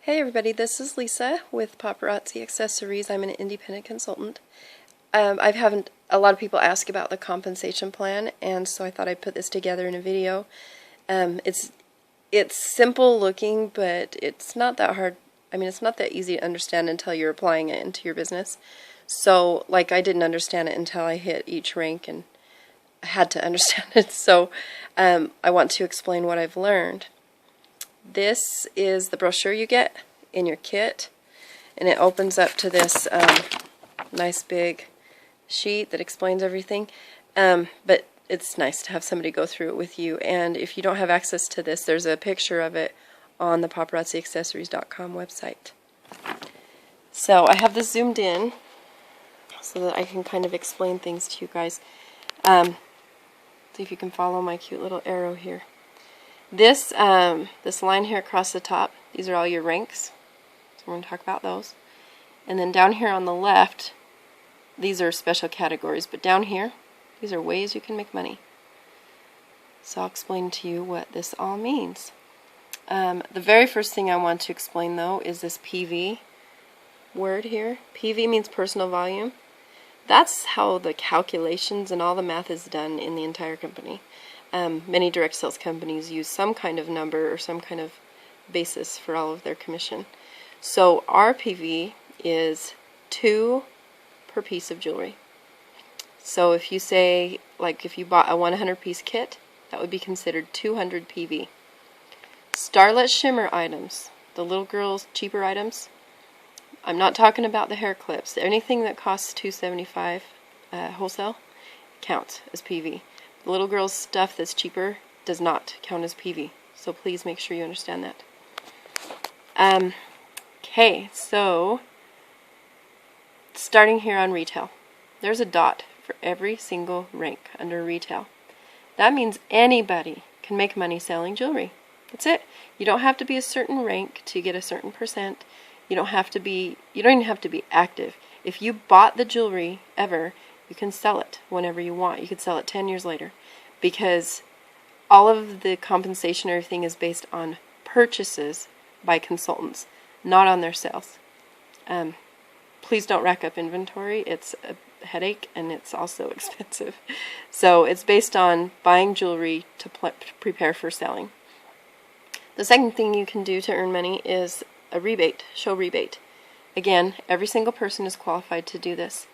Hey everybody, this is Lisa with Paparazzi Accessories. I'm an independent consultant. I've had a lot of people ask about the compensation plan, and so I thought I'd put this together in a video. It's simple looking, but it's not that hard. I mean, it's not that easy to understand until you're applying it into your business. So, like, I didn't understand it until I hit each rank and I had to understand it. So, I want to explain what I've learned. This is the brochure you get in your kit, and it opens up to this nice big sheet that explains everything, but it's nice to have somebody go through it with you. And if you don't have access to this, there's a picture of it on the paparazziaccessories.com website. So I have this zoomed in so that I can kind of explain things to you guys. See if you can follow my cute little arrow here. This line here across the top, these are all your ranks, so we're going to talk about those. And then down here on the left, these are special categories, but down here, these are ways you can make money. So I'll explain to you what this all means. The very first thing I want to explain, though, is this PV word here. PV means personal volume. That's how the calculations and all the math is done in the entire company. Many direct sales companies use some kind of number or some kind of basis for all of their commission. So our PV is 2 per piece of jewelry. So if you say, like, if you bought a 100-piece kit, that would be considered 200 PV. Starlet shimmer items, the little girls' cheaper items, I'm not talking about the hair clips. Anything that costs $275 wholesale counts as PV. The little girl's stuff that's cheaper does not count as PV, so please make sure you understand that. Okay, so starting here on retail, there's a dot for every single rank under retail. That means anybody can make money selling jewelry. That's it. You don't have to be a certain rank to get a certain percent. You don't even have to be active. If you bought the jewelry ever, you can sell it whenever you want. You could sell it 10 years later, because all of the compensation, everything is based on purchases by consultants, not on their sales. Please don't rack up inventory. It's a headache, and it's also expensive. So it's based on buying jewelry to prepare for selling. The second thing you can do to earn money is a rebate, show rebate. Again, every single person is qualified to do this.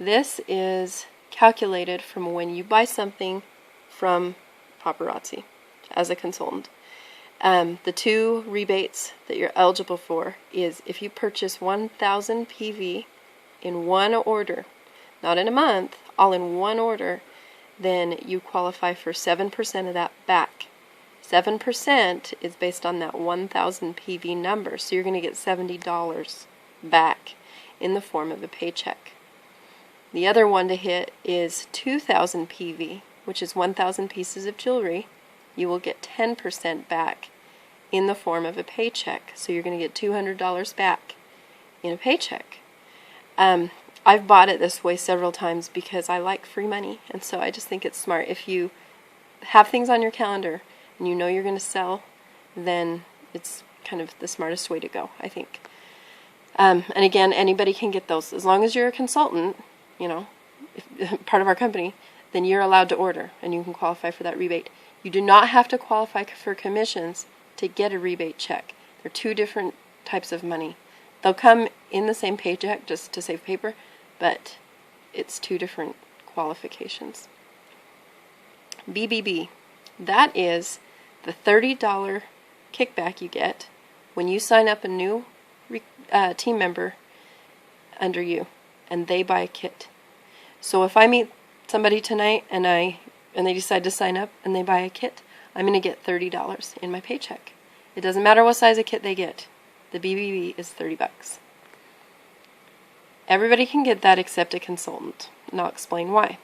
This is calculated from when you buy something from Paparazzi as a consultant. The 2 rebates that you're eligible for is if you purchase 1,000 PV in one order, not in a month, all in one order, then you qualify for 7% of that back. 7% is based on that 1,000 PV number, so you're going to get $70 back in the form of a paycheck. The other one to hit is 2,000 PV, which is 1,000 pieces of jewelry. You will get 10% back in the form of a paycheck, so you're going to get $200 back in a paycheck. I've bought it this way several times because I like free money, and so I just think it's smart. If you have things on your calendar and you know you're going to sell, then it's kind of the smartest way to go, I think. And again, anybody can get those. As long as you're a consultant, you know, part of our company, then you're allowed to order and you can qualify for that rebate. You do not have to qualify for commissions to get a rebate check. They're 2 different types of money. They'll come in the same paycheck just to save paper, but it's 2 different qualifications. BBB, that is the $30 kickback you get when you sign up a new team member under you and they buy a kit. So if I meet somebody tonight and they decide to sign up and they buy a kit, I'm going to get $30 in my paycheck. It doesn't matter what size of kit they get. The BBB is $30. Everybody can get that except a consultant, and I'll explain why.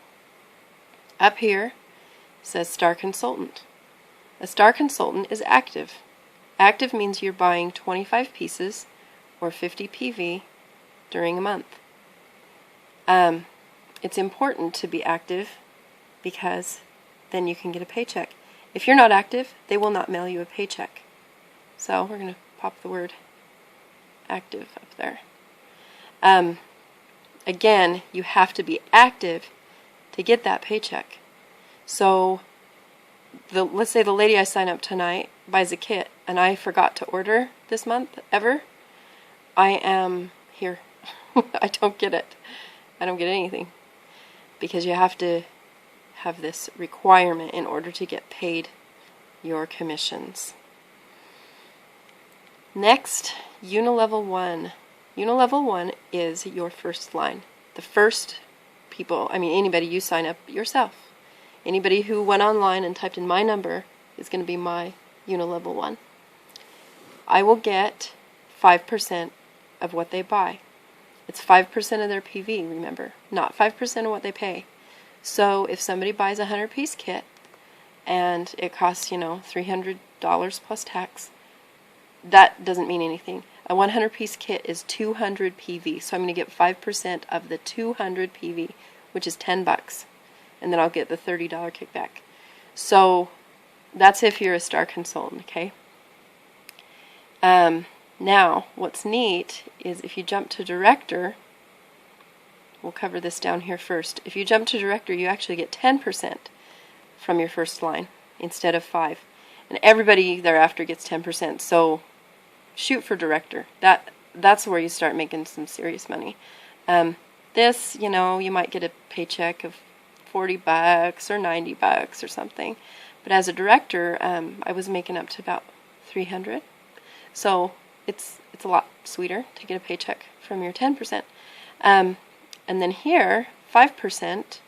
Up here says Star Consultant. A Star Consultant is active. Active means you're buying 25 pieces or 50 PV during a month. It's important to be active because then you can get a paycheck. If you're not active, they will not mail you a paycheck. So we're going to pop the word active up there. Again, you have to be active to get that paycheck. So let's say the lady I sign up tonight buys a kit and I forgot to order this month ever, I am here. I don't get it. I don't get anything. Because you have to have this requirement in order to get paid your commissions. Next, Unilevel 1. Unilevel 1 is your first line. The first people, anybody you sign up yourself. Anybody who went online and typed in my number is going to be my Unilevel 1. I will get 5% of what they buy. It's 5% of their PV, remember, not 5% of what they pay. So if somebody buys a 100-piece kit and it costs, $300 plus tax, that doesn't mean anything. A 100-piece kit is 200 PV, so I'm going to get 5% of the 200 PV, which is $10, and then I'll get the $30 kickback. So that's if you're a star consultant, okay? Now, what's neat is if you jump to director, we'll cover this down here first. If you jump to director, you actually get 10% from your first line instead of 5%. And everybody thereafter gets 10%. So shoot for director. That's where you start making some serious money. This, you might get a paycheck of $40 or $90 or something. But as a director, I was making up to about $300. So it's a lot sweeter to get a paycheck from your 10%. And then here, 5%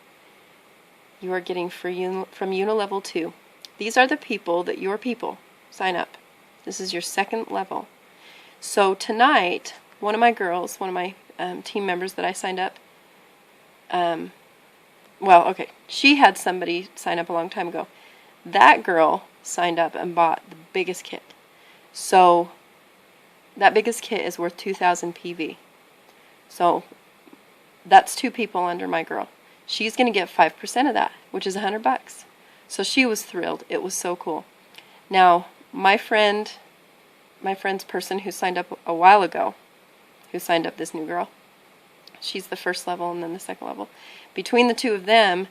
you are getting from Unilevel 2. These are the people that your people sign up. This is your second level. So tonight, one of my team members that I signed up, she had somebody sign up a long time ago. That girl signed up and bought the biggest kit. So that biggest kit is worth 2,000 PV. So that's 2 people under my girl. She's going to get 5% of that, which is $100. So she was thrilled. It was so cool. Now, my friend's person who signed up a while ago, who signed up this new girl, she's the first level and then the second level. Between the two of them,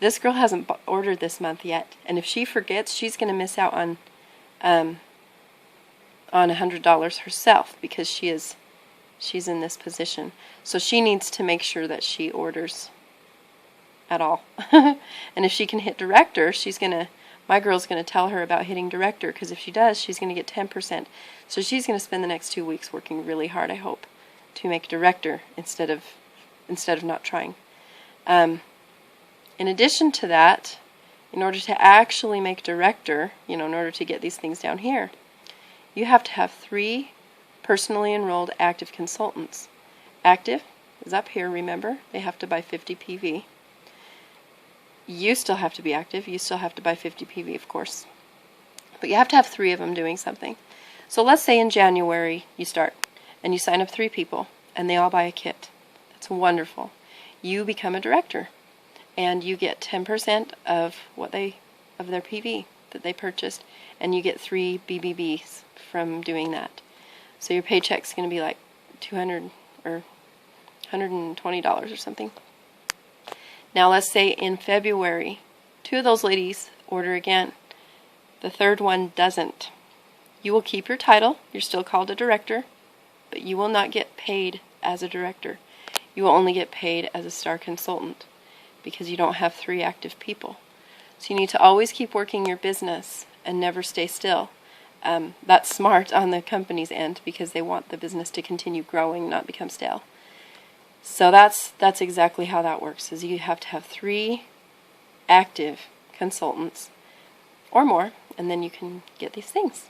this girl hasn't ordered this month yet. And if she forgets, she's going to miss out on $100 herself because she's in this position. So she needs to make sure that she orders at all. And if she can hit director, my girl's going to tell her about hitting director, because if she does, she's going to get 10%. So she's going to spend the next 2 weeks working really hard, I hope, to make director instead of not trying. In addition to that, in order to actually make director, in order to get these things down here, you have to have 3 personally enrolled active consultants. Active is up here, remember? They have to buy 50 PV. You still have to be active. You still have to buy 50 PV, of course. But you have to have 3 of them doing something. So let's say in January you start and you sign up 3 people and they all buy a kit. That's wonderful. You become a director and you get 10% of their PV that they purchased, and you get 3 BBBs from doing that. So your paycheck's going to be like $200 or $120 or something. Now let's say in February, 2 of those ladies order again. The third one doesn't. You will keep your title. You're still called a director, but you will not get paid as a director. You will only get paid as a star consultant because you don't have 3 active people. So you need to always keep working your business and never stay still. That's smart on the company's end because they want the business to continue growing, not become stale. So that's exactly how that works, is you have to have 3 active consultants or more, and then you can get these things.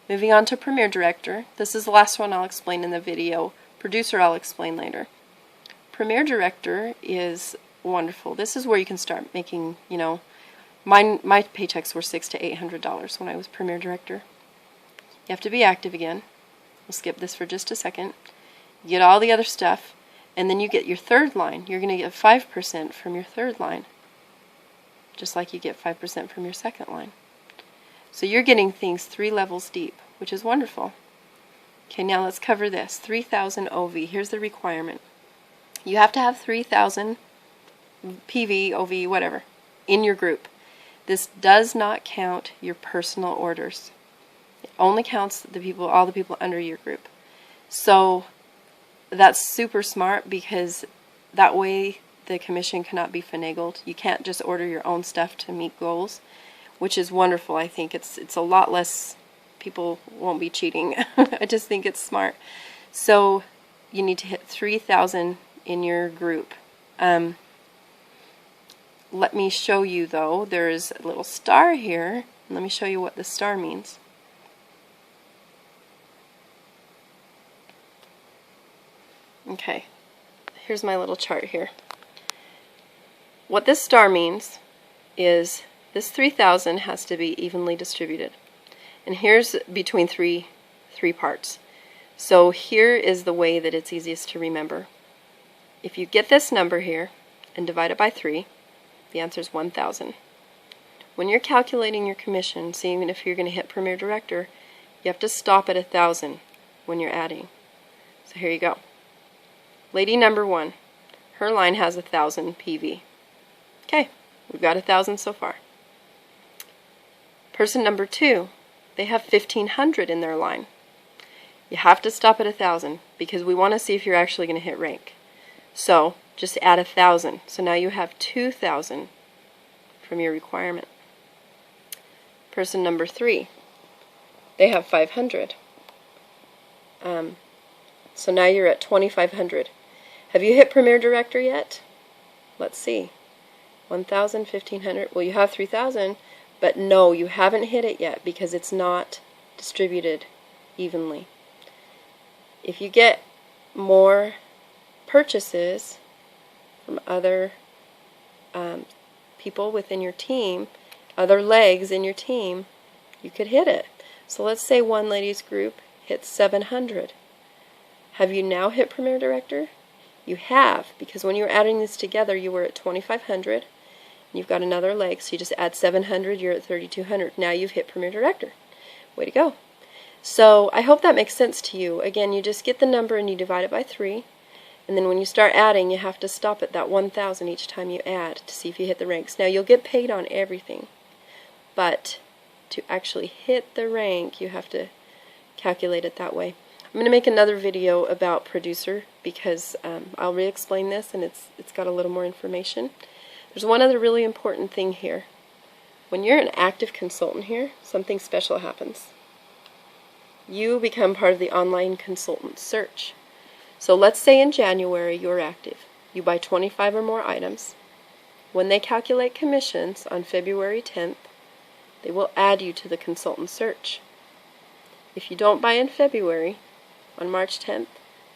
Moving on to Premier Director. This is the last one I'll explain in the video. Producer I'll explain later. Premier Director is wonderful. This is where you can start making, my paychecks were $600 to $800 when I was Premier Director. You have to be active again. We'll skip this for just a second. You get all the other stuff, and then you get your third line. You're going to get 5% from your third line, just like you get 5% from your second line. So you're getting things 3 levels deep, which is wonderful. Okay, now let's cover this. 3,000 OV. Here's the requirement. You have to have 3,000 PV, OV, whatever, in your group. This does not count your personal orders. It only counts the people, all the people under your group. So that's super smart because that way the commission cannot be finagled. You can't just order your own stuff to meet goals, which is wonderful. I think it's a lot less, people won't be cheating. I just think it's smart. So you need to hit 3,000 in your group. Let me show you though, there's a little star here. Let me show you what the star means. Okay, here's my little chart here. What this star means is this 3,000 has to be evenly distributed. And here's between three parts. So here is the way that it's easiest to remember. If you get this number here and divide it by 3, the answer is 1,000. When you're calculating your commission, seeing if you're going to hit Premier Director, you have to stop at 1,000 when you're adding. So here you go. Lady number 1, her line has 1,000 PV. Okay, we've got 1,000 so far. Person number 2, they have 1,500 in their line. You have to stop at 1,000 because we want to see if you're actually going to hit rank. So just add 1,000. So now you have 2,000 from your requirement. Person number 3, they have 500. So now you're at 2,500. Have you hit Premier Director yet? Let's see. 1,000, 1,500. Well, you have 3,000, but no, you haven't hit it yet because it's not distributed evenly. If you get more purchases from other people within your team, other legs in your team, you could hit it. So let's say one lady's group hits 700. Have you now hit Premier Director? You have, because when you were adding this together, you were at 2,500, and you've got another leg, so you just add 700, you're at 3,200. Now you've hit Premier Director. Way to go. So I hope that makes sense to you. Again, you just get the number and you divide it by 3, and then when you start adding, you have to stop at that 1,000 each time you add to see if you hit the ranks. Now you'll get paid on everything, but to actually hit the rank, you have to calculate it that way. I'm going to make another video about producer because I'll re-explain this and it's got a little more information. There's one other really important thing here. When you're an active consultant here, something special happens. You become part of the online consultant search. So let's say in January you're active. You buy 25 or more items. When they calculate commissions on February 10th, they will add you to the consultant search. If you don't buy in February, on March 10th,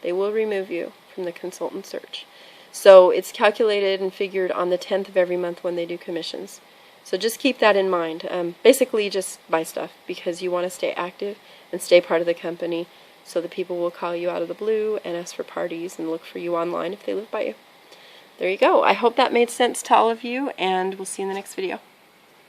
they will remove you from the consultant search. So it's calculated and figured on the 10th of every month when they do commissions. So just keep that in mind. Basically just buy stuff because you want to stay active and stay part of the company so the people will call you out of the blue and ask for parties and look for you online if they live by you. There you go. I hope that made sense to all of you, and we'll see you in the next video.